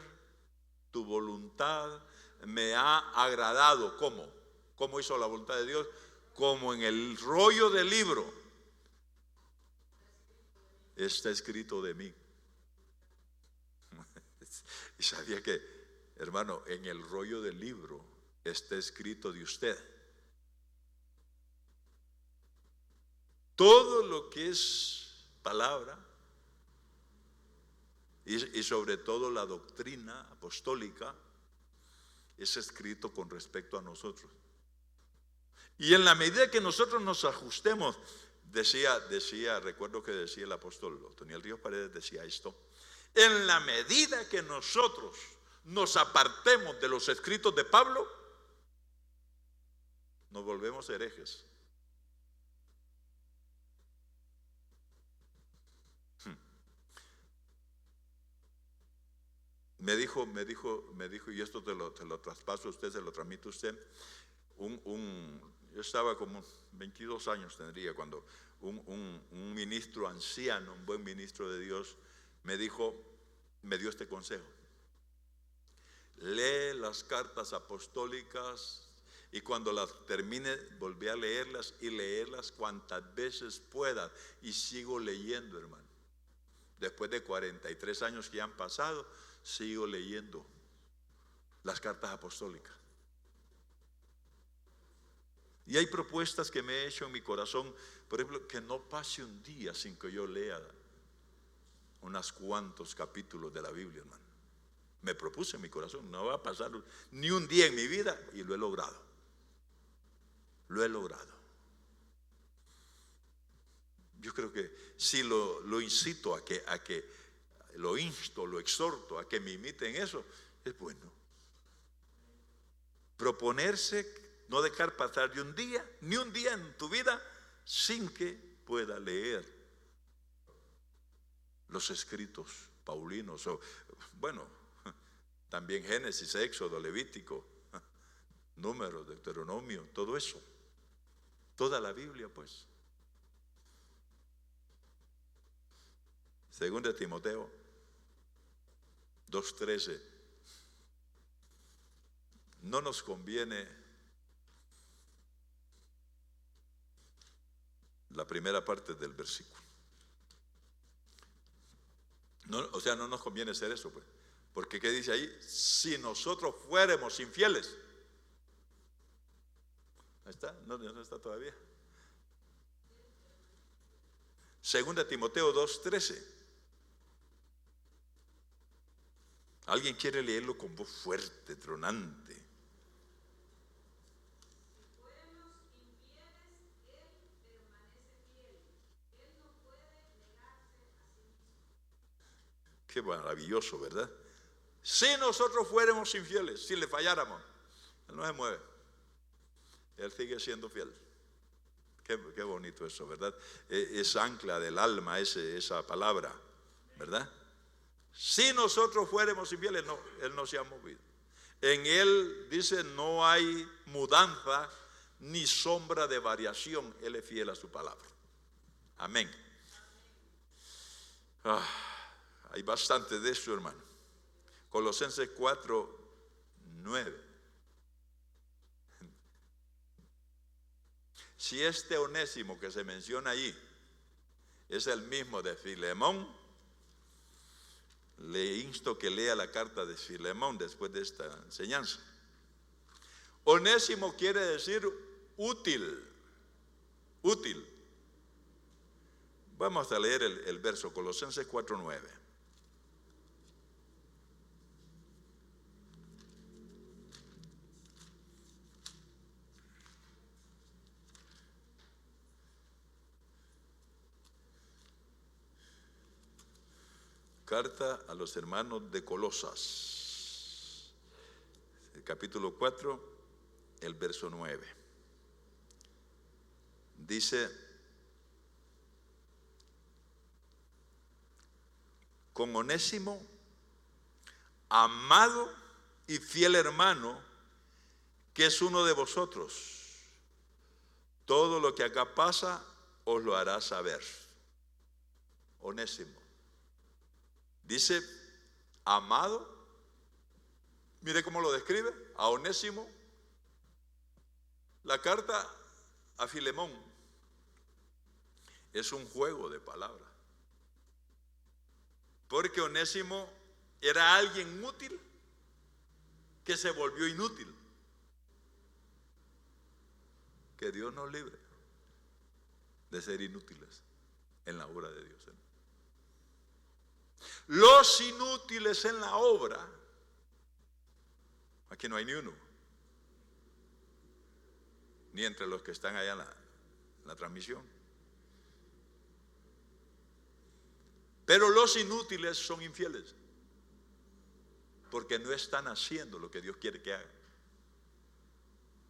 tu voluntad me ha agradado. ¿Cómo hizo la voluntad de Dios? Como en el rollo del libro está escrito de mí. Y sabía que, hermano, en el rollo del libro está escrito de usted. Todo lo que es palabra y sobre todo la doctrina apostólica es escrito con respecto a nosotros. Y en la medida que nosotros nos ajustemos, recuerdo que decía el apóstol Otoniel Ríos Paredes, decía esto: en la medida que nosotros nos apartemos de los escritos de Pablo, nos volvemos herejes. Me dijo, y esto te lo traspaso a usted, se lo transmito a usted. Yo estaba como 22 años tendría, cuando un ministro anciano, un buen ministro de Dios, me dio este consejo: lee las cartas apostólicas y cuando las termine, volví a leerlas y leerlas cuantas veces puedas. Y sigo leyendo, hermano. Después de 43 años que han pasado, sigo leyendo las cartas apostólicas. Y hay propuestas que me he hecho en mi corazón, por ejemplo, que no pase un día sin que yo lea unos cuantos capítulos de la Biblia, hermano. Me propuse en mi corazón, no va a pasar ni un día en mi vida, y lo he logrado. Lo he logrado. Yo creo que si lo incito a que lo insto, lo exhorto a que me imiten eso, es bueno. Proponerse no dejar pasar ni un día en tu vida sin que pueda leer los escritos paulinos, o bueno, también Génesis, Éxodo, Levítico, Números, Deuteronomio, todo eso, toda la Biblia, pues. Segunda Timoteo 2:13. No nos conviene la primera parte del versículo. No nos conviene hacer eso, pues. Porque ¿qué dice ahí? Si nosotros fuéramos infieles. Ahí está, no está todavía. Segunda Timoteo 2:13. ¿Alguien quiere leerlo con voz fuerte, tronante? Qué maravilloso, ¿verdad? Si nosotros fuéramos infieles, si le falláramos, Él no se mueve. Él sigue siendo fiel. Qué bonito eso, ¿verdad? Es ancla del alma esa palabra, ¿verdad? Si nosotros fuéramos infieles, no, Él no se ha movido. En Él, dice, no hay mudanza ni sombra de variación. Él es fiel a su palabra. Amén. Hay bastante de eso, hermano. Colosenses 4:9. Si este Onésimo que se menciona ahí es el mismo de Filemón, le insto que lea la carta de Filemón después de esta enseñanza. Onésimo quiere decir útil, útil. Vamos a leer el verso, Colosenses 4:9. Carta a los hermanos de Colosas, el capítulo 4, el verso 9. Dice: con Onésimo, amado y fiel hermano, que es uno de vosotros, todo lo que acá pasa os lo hará saber. Onésimo. Dice, amado, mire cómo lo describe, a Onésimo. La carta a Filemón es un juego de palabras, porque Onésimo era alguien útil que se volvió inútil. Que Dios nos libre de ser inútiles en la obra de Dios. Los inútiles en la obra, aquí no hay ni uno, ni entre los que están allá en la transmisión. Pero los inútiles son infieles, porque no están haciendo lo que Dios quiere que hagan.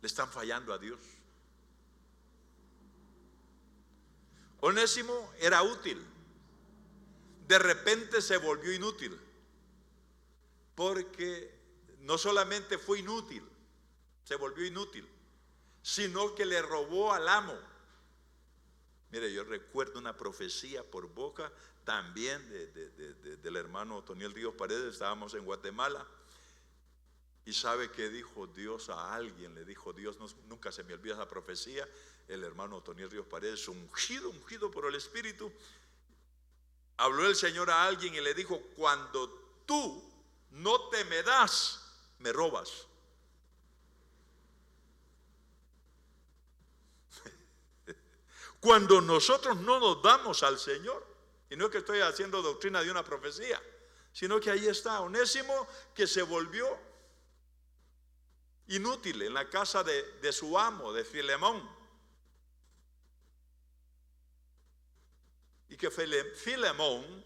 Le están fallando a Dios. Onésimo era útil. De repente se volvió inútil, porque no solamente fue inútil, se volvió inútil, sino que le robó al amo. Mire, yo recuerdo una profecía por boca también del hermano Toniel Ríos Paredes. Estábamos en Guatemala, y sabe que dijo Dios a alguien, le dijo Dios, nunca se me olvida esa profecía, el hermano Toniel Ríos Paredes, ungido por el Espíritu. Habló el Señor a alguien y le dijo: cuando tú no te me das, me robas. Cuando nosotros no nos damos al Señor, y no es que estoy haciendo doctrina de una profecía, sino que ahí está Onésimo, que se volvió inútil en la casa de su amo, de Filemón. Y que Filemón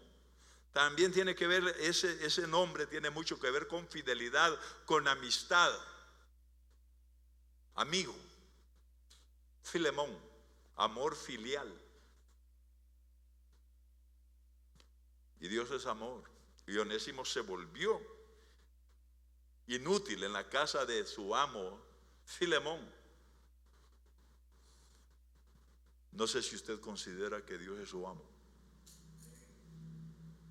también tiene que ver, ese nombre tiene mucho que ver con fidelidad, con amistad, amigo. Filemón, amor filial. Y Dios es amor. Y Onésimo se volvió inútil en la casa de su amo, Filemón. No sé si usted considera que Dios es su amo.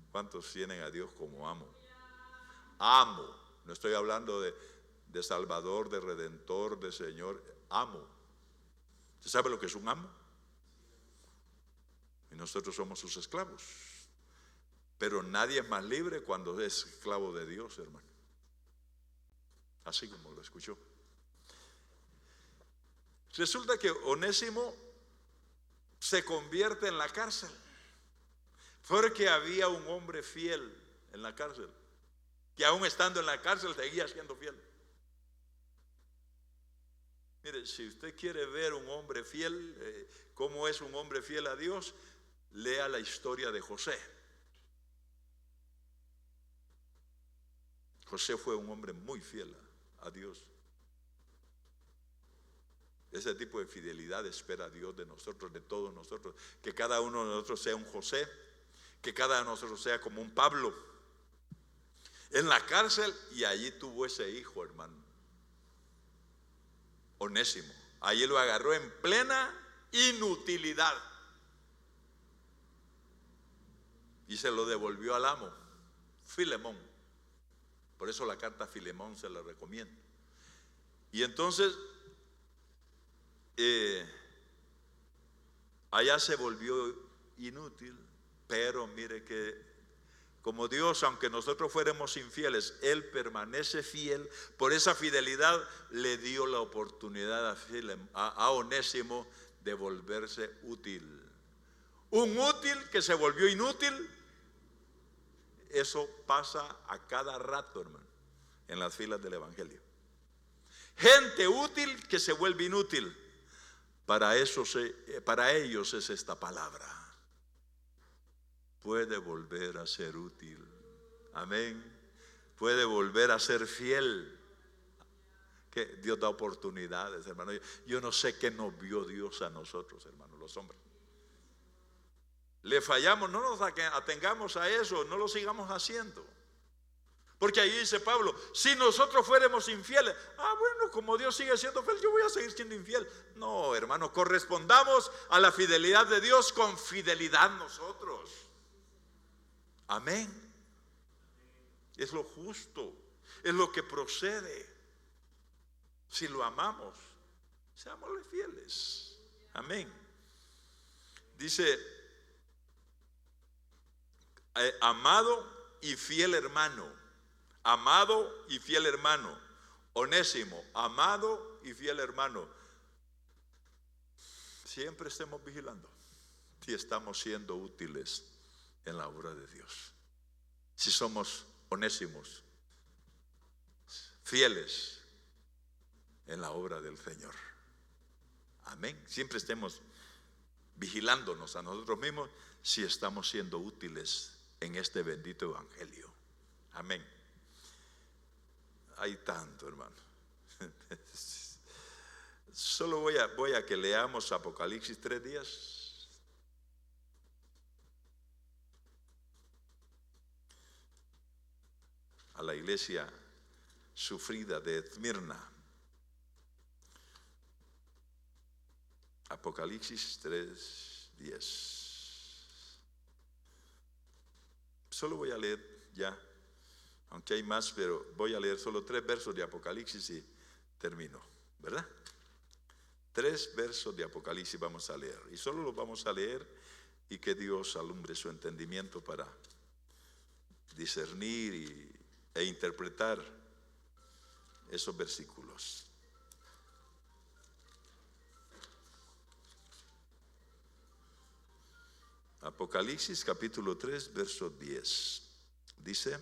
¿Cuántos tienen a Dios como amo? Amo. No estoy hablando de Salvador, de Redentor, de Señor. Amo. ¿Usted sabe lo que es un amo? Y nosotros somos sus esclavos. Pero nadie es más libre cuando es esclavo de Dios, hermano. Así como lo escuchó. Resulta que Onésimo se convierte en la cárcel, porque había un hombre fiel en la cárcel, que aún estando en la cárcel seguía siendo fiel. Mire, si usted quiere ver un hombre fiel, cómo es un hombre fiel a Dios, lea la historia de José. José fue un hombre muy fiel a Dios. Ese tipo de fidelidad espera Dios de nosotros, de todos nosotros. Que cada uno de nosotros sea un José, que cada uno de nosotros sea como un Pablo, en la cárcel, y allí tuvo ese hijo, hermano, Onésimo. Allí lo agarró en plena inutilidad y se lo devolvió al amo, Filemón. Por eso la carta a Filemón se la recomiendo. Y entonces allá se volvió inútil, pero mire que como Dios, aunque nosotros fuéramos infieles, Él permanece fiel. Por esa fidelidad le dio la oportunidad a Onésimo de volverse útil. Un útil que se volvió inútil, eso pasa a cada rato, hermano, en las filas del Evangelio. Gente útil que se vuelve inútil. Para ellos es esta palabra. Puede volver a ser útil. Amén. Puede volver a ser fiel. Que Dios da oportunidades, hermano. Yo no sé qué nos vio Dios a nosotros, hermano, los hombres. Le fallamos, no nos atengamos a eso, no lo sigamos haciendo. Porque ahí dice Pablo, si nosotros fuéramos infieles, bueno, como Dios sigue siendo fiel, yo voy a seguir siendo infiel. No, hermano, correspondamos a la fidelidad de Dios con fidelidad nosotros. Amén. Es lo justo, es lo que procede. Si lo amamos, seámosle fieles. Amén. Dice, amado y fiel hermano. Amado y fiel hermano. Onésimo, amado y fiel hermano. Siempre estemos vigilando si estamos siendo útiles en la obra de Dios. Si somos onésimos, fieles en la obra del Señor. Amén. Siempre estemos vigilándonos a nosotros mismos si estamos siendo útiles en este bendito evangelio. Amén. Hay tanto, hermano. Solo voy a que leamos Apocalipsis 3 días. A la iglesia sufrida de Esmirna. Apocalipsis 3:10. Solo voy a leer ya, aunque hay más, pero voy a leer solo 3 versos de Apocalipsis y termino, ¿verdad? 3 versos de Apocalipsis vamos a leer, y solo los vamos a leer, y que Dios alumbre su entendimiento para discernir e interpretar esos versículos. Apocalipsis capítulo 3, verso 10. Dice: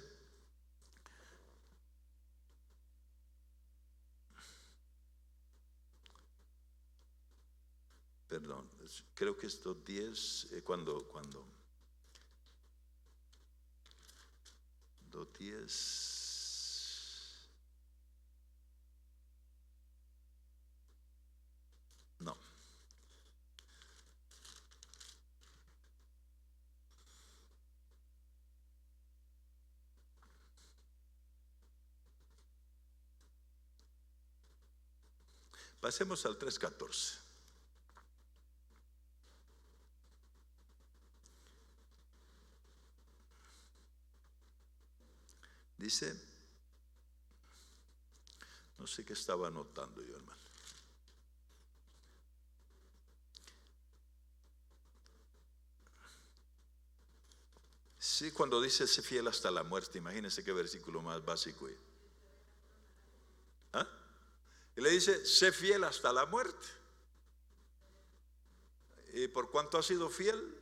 perdón, creo que estos 10, cuando 2:10, no. Pasemos al 3:14. Dice, no sé qué estaba anotando yo, hermano. Sí, cuando dice sé fiel hasta la muerte, imagínense qué versículo más básico. ¿Ah? Y le dice, sé fiel hasta la muerte. ¿Y por cuánto has sido fiel?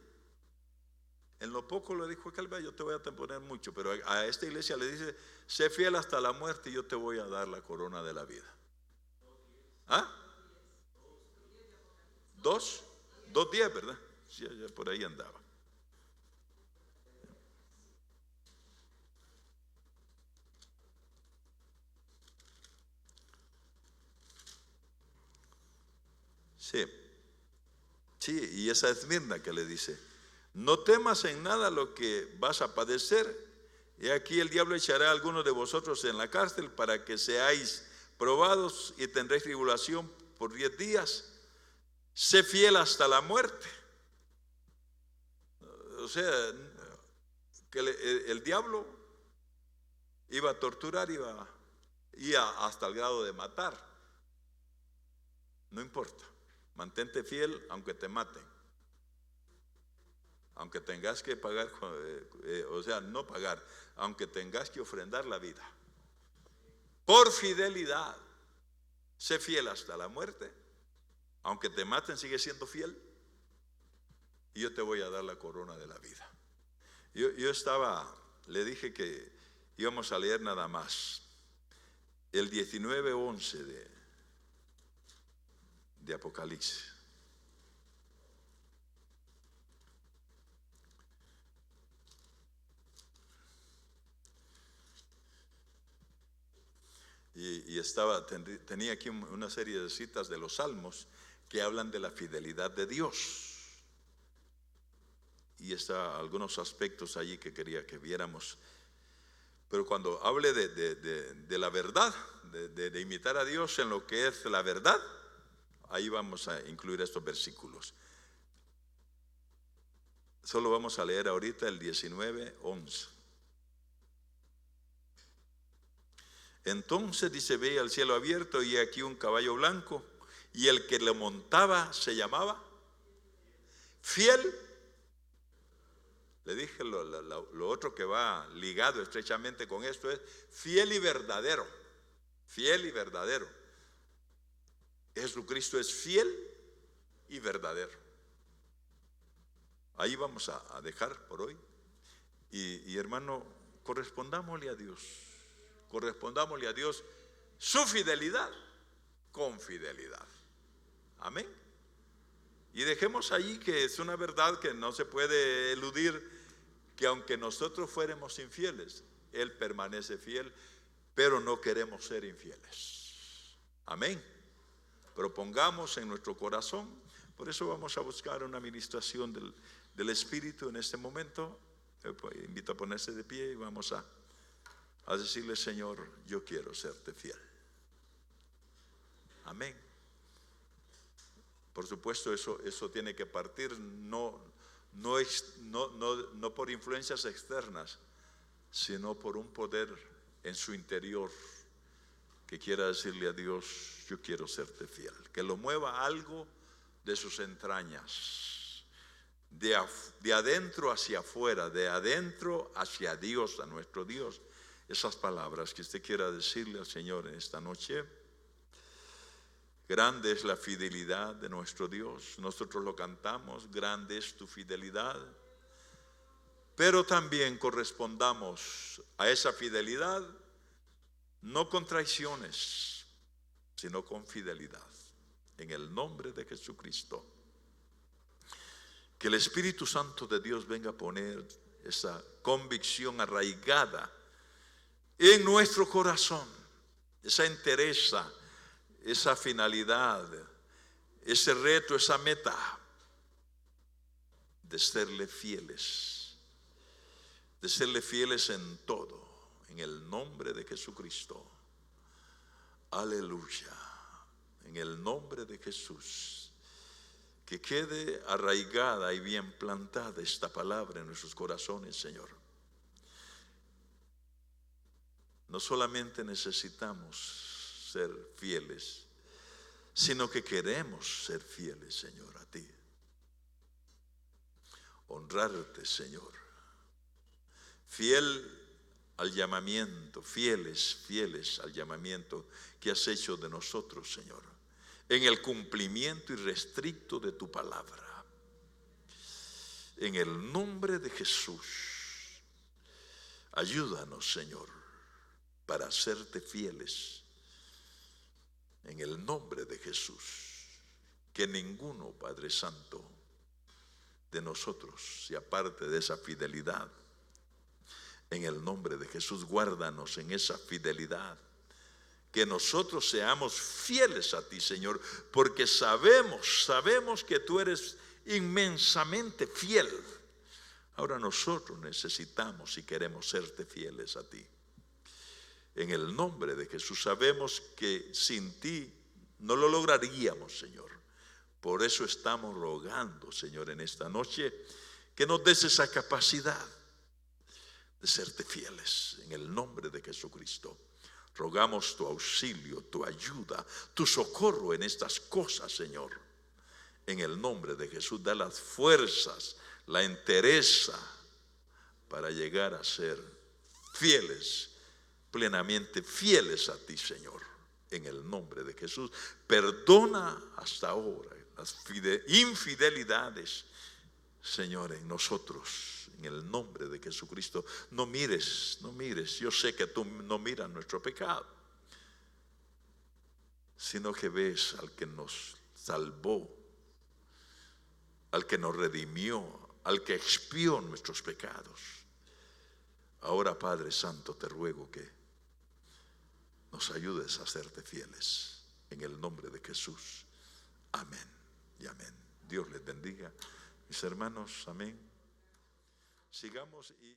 En lo poco le dijo aquel, yo te voy a poner mucho, pero a esta iglesia le dice, sé fiel hasta la muerte y yo te voy a dar la corona de la vida. ¿Ah? 2:10, ¿verdad? Sí, ya por ahí andaba. Sí, y esa es Esmirna que le dice, no temas en nada lo que vas a padecer, Y aquí el diablo echará a algunos de vosotros en la cárcel para que seáis probados y tendréis tribulación por 10 días. Sé fiel hasta la muerte. O sea, que el diablo iba a torturar, iba hasta el grado de matar. No importa, mantente fiel aunque te maten. Aunque tengas que pagar, o sea, no pagar, aunque tengas que ofrendar la vida. Por fidelidad, sé fiel hasta la muerte. Aunque te maten, sigue siendo fiel. Y yo te voy a dar la corona de la vida. Yo le dije que íbamos a leer nada más el 19:11 de Apocalipsis. Y tenía aquí una serie de citas de los salmos que hablan de la fidelidad de Dios. Y está algunos aspectos allí que quería que viéramos. Pero cuando hable de la verdad, de imitar a Dios en lo que es la verdad, ahí vamos a incluir estos versículos. Solo vamos a leer ahorita el 19:11. Entonces dice: ve al cielo abierto y aquí un caballo blanco, y el que lo montaba se llamaba Fiel. Le dije lo otro que va ligado estrechamente con esto es fiel y verdadero. Fiel y verdadero. Jesucristo es fiel y verdadero. Ahí vamos a dejar por hoy. Y hermano, correspondámosle a Dios. Correspondámosle a Dios su fidelidad con fidelidad. Amén. Y dejemos ahí que es una verdad que no se puede eludir, que aunque nosotros fuéramos infieles, Él permanece fiel, pero no queremos ser infieles. Amén. Propongamos en nuestro corazón. Por eso vamos a buscar una administración del Espíritu en este momento. Invito a ponerse de pie y vamos a decirle: Señor, yo quiero serte fiel. Amén. Por supuesto, eso tiene que partir no por influencias externas, sino por un poder en su interior que quiera decirle a Dios: yo quiero serte fiel. Que lo mueva algo de sus entrañas, de adentro hacia afuera, de adentro hacia Dios, a nuestro Dios. Esas palabras que usted quiera decirle al Señor en esta noche. Grande es la fidelidad de nuestro Dios. Nosotros lo cantamos: grande es tu fidelidad. Pero también correspondamos a esa fidelidad no con traiciones, sino con fidelidad. En el nombre de Jesucristo. Que el Espíritu Santo de Dios venga a poner esa convicción arraigada en nuestro corazón, esa entereza, esa finalidad, ese reto, esa meta de serle fieles en todo, en el nombre de Jesucristo. Aleluya. En el nombre de Jesús. Que quede arraigada y bien plantada esta palabra en nuestros corazones, Señor. No solamente necesitamos ser fieles, sino que queremos ser fieles, Señor, a ti. Honrarte, Señor. Fiel al llamamiento, fieles al llamamiento que has hecho de nosotros, Señor, en el cumplimiento irrestricto de tu palabra. En el nombre de Jesús, ayúdanos, Señor, para serte fieles. En el nombre de Jesús, que ninguno, Padre Santo, de nosotros se aparte de esa fidelidad. En el nombre de Jesús, guárdanos en esa fidelidad. Que nosotros seamos fieles a ti, Señor, porque sabemos que tú eres inmensamente fiel. Ahora nosotros necesitamos y queremos serte fieles a ti. En el nombre de Jesús sabemos que sin ti no lo lograríamos, Señor. Por eso estamos rogando, Señor, en esta noche que nos des esa capacidad de serte fieles. En el nombre de Jesucristo rogamos tu auxilio, tu ayuda, tu socorro en estas cosas, Señor. En el nombre de Jesús, da las fuerzas, la entereza para llegar a ser fieles, plenamente fieles a ti, Señor. En el nombre de Jesús, perdona hasta ahora las infidelidades, Señor, en nosotros. En el nombre de Jesucristo, no mires. Yo sé que tú no miras nuestro pecado, sino que ves al que nos salvó, al que nos redimió, al que expió nuestros pecados. Ahora, Padre Santo, te ruego que nos ayudes a serte fieles. En el nombre de Jesús. Amén y amén. Dios les bendiga, mis hermanos. Amén. Sigamos y